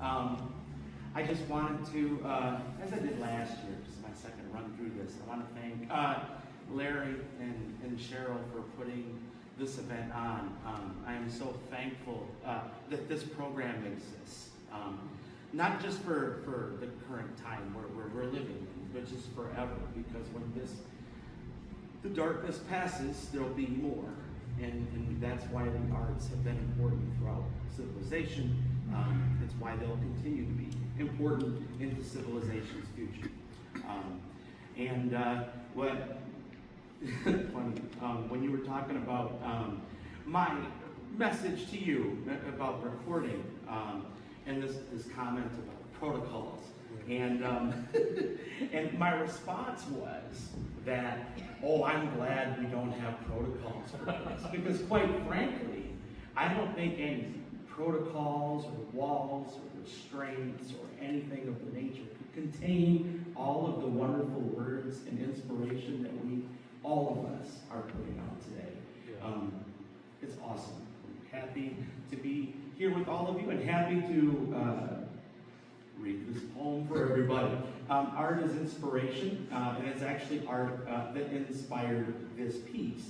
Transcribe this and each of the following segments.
I just wanted to, as I did last year, this is my second run through this, I want to thank Larry and Cheryl for putting this event on. I am so thankful that this program exists. Not just for the current time where we're living in, but just forever, because when the darkness passes, there'll be more. And that's why the arts have been important throughout civilization. It's why they'll continue to be important into civilization's future. When you were talking about my message to you about recording, and this comment about protocols, and and my response was that, oh, I'm glad we don't have protocols for this, because quite frankly, I don't think any protocols or walls or restraints or anything of the nature could contain all of the wonderful words and inspiration that all of us are putting out today. It's awesome. I'm happy to be here with all of you, and happy to read this poem for everybody. Art is inspiration, and it's actually art that inspired this piece.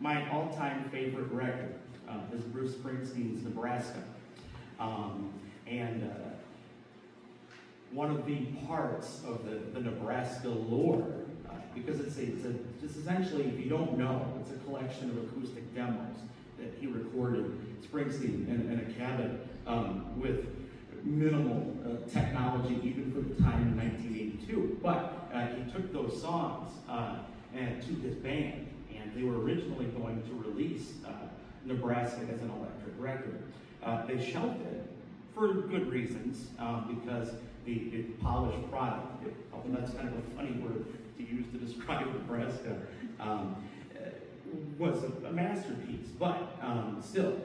My all-time favorite record is Bruce Springsteen's Nebraska. One of the parts of the Nebraska lore, because it's essentially, if you don't know, it's a collection of acoustic demos that he recorded, Springsteen, in a cabin with minimal technology, even for the time in 1982. But he took those songs and to his band, and they were originally going to release Nebraska as an electric record. They shelved it for good reasons, because the polished product, that's kind of a funny word to use to describe Nebraska, was a masterpiece. But still,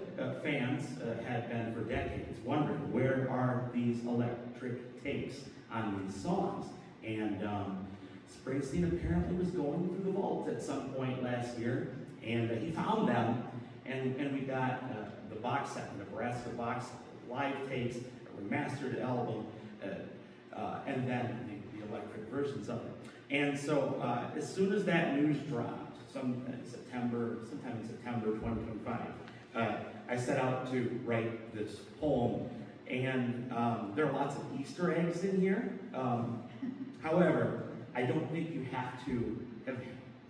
fans had been for decades wondering, where are these electric takes on these songs? And Springsteen apparently was going through the vault at some point last year, and he found them, and we got the box set, the Nebraska box set, live takes, a remastered album, and then the electric versions of it. And so as soon as that news dropped, sometime in September 2025, I set out to write this poem, and there are lots of Easter eggs in here. However, I don't think you have to have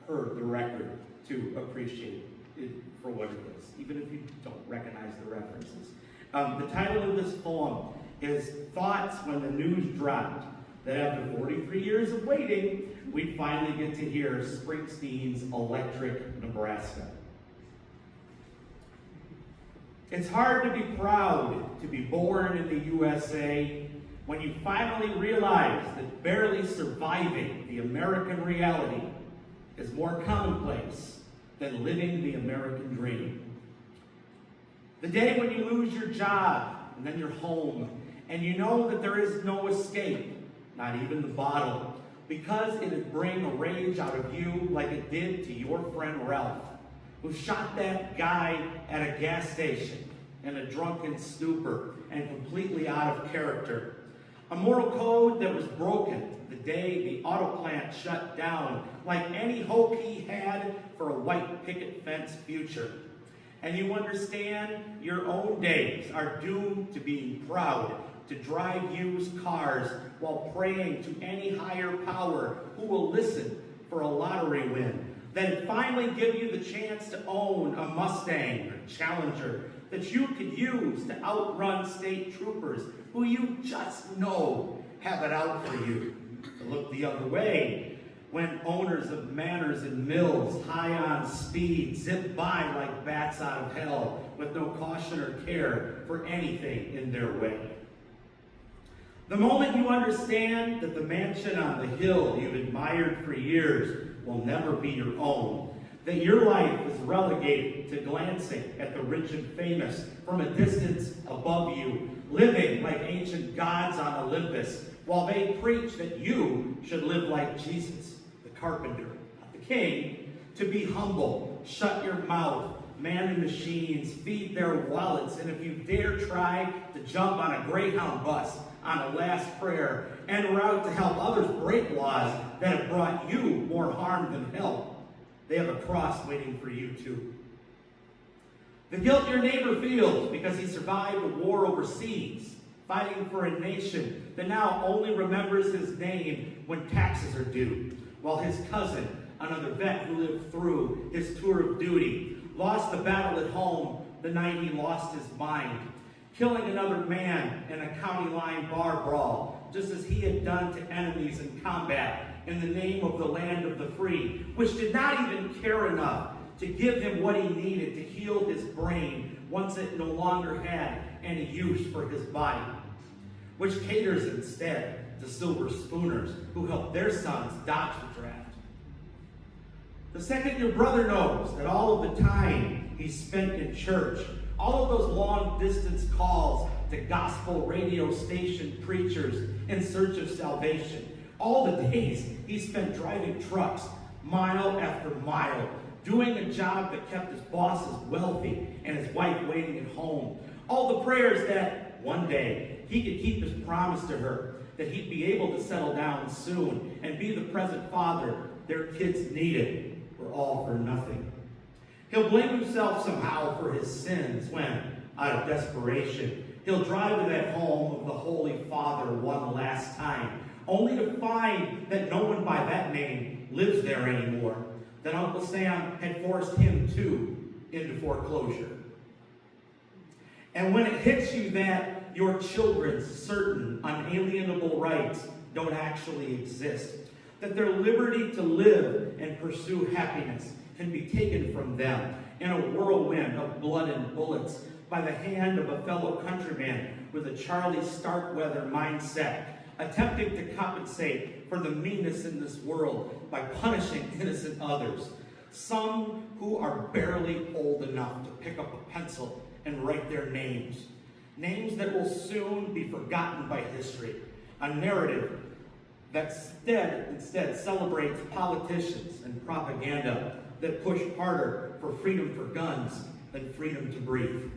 heard the record to appreciate it for what it is, even if you don't recognize the references. The title of this poem is Thoughts When the News Dropped, that after 43 years of waiting, we finally get to hear Springsteen's Electric Nebraska. It's hard to be proud to be born in the USA when you finally realize that barely surviving the American reality is more commonplace than living the American dream. The day when you lose your job, and then you're home, and you know that there is no escape, not even the bottle, because it'd bring a rage out of you like it did to your friend Ralph, who shot that guy at a gas station in a drunken stupor and completely out of character. A moral code that was broken the day the auto plant shut down, like any hope he had for a white picket fence future. And you understand your own days are doomed to being proud to drive used cars while praying to any higher power who will listen for a lottery win. Then finally give you the chance to own a Mustang or Challenger that you could use to outrun state troopers who you just know have it out for you. To look the other way when owners of manors and mills, high on speed, zip by like bats out of hell with no caution or care for anything in their way. The moment you understand that the mansion on the hill you've admired for years will never be your own, that your life is relegated to glancing at the rich and famous from a distance above you, living like ancient gods on Olympus, while they preach that you should live like Jesus, the carpenter, not the king, to be humble, shut your mouth, man the machines, feed their wallets, and if you dare try to jump on a Greyhound bus on a last prayer, en route to help others break laws that have brought you more harm than help, they have a cross waiting for you too. The guilt your neighbor feels because he survived a war overseas, fighting for a nation that now only remembers his name when taxes are due, while his cousin, another vet who lived through his tour of duty, lost the battle at home the night he lost his mind, killing another man in a county line bar brawl, just as he had done to enemies in combat in the name of the land of the free, which did not even care enough to give him what he needed to heal his brain once it no longer had any use for his body, which caters instead to silver spooners who help their sons dodge the draft. The second your brother knows that all of the time he spent in church, all of those long-distance calls to gospel radio station preachers in search of salvation, all the days he spent driving trucks mile after mile, doing a job that kept his bosses wealthy and his wife waiting at home, all the prayers that one day he could keep his promise to her, that he'd be able to settle down soon and be the present father their kids needed, were all for nothing. He'll blame himself somehow for his sins when, out of desperation, he'll drive to that home of the Holy Father one last time, only to find that no one by that name lives there anymore, that Uncle Sam had forced him too into foreclosure. And when it hits you that your children's certain unalienable rights don't actually exist, that their liberty to live and pursue happiness can be taken from them in a whirlwind of blood and bullets by the hand of a fellow countryman with a Charlie Starkweather mindset, attempting to compensate for the meanness in this world by punishing innocent others, some who are barely old enough to pick up a pencil and write their names, names that will soon be forgotten by history, a narrative that instead celebrates politicians and propaganda that push harder for freedom for guns than freedom to breathe.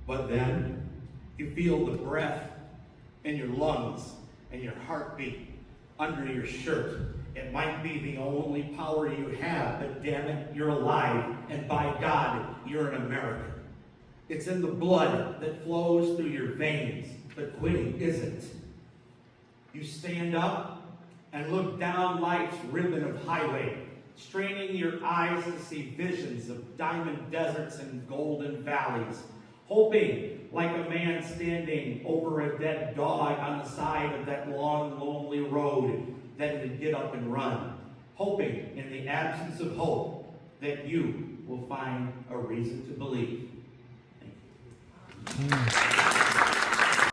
But then you feel the breath in your lungs and your heartbeat under your shirt. It might be the only power you have, but damn it, you're alive, and by God, you're an American. It's in the blood that flows through your veins, but quitting isn't. You stand up and look down life's ribbon of highway, straining your eyes to see visions of diamond deserts and golden valleys, hoping, like a man standing over a dead dog on the side of that long, lonely road, that it'd get up and run, hoping in the absence of hope that you will find a reason to believe. Thank you.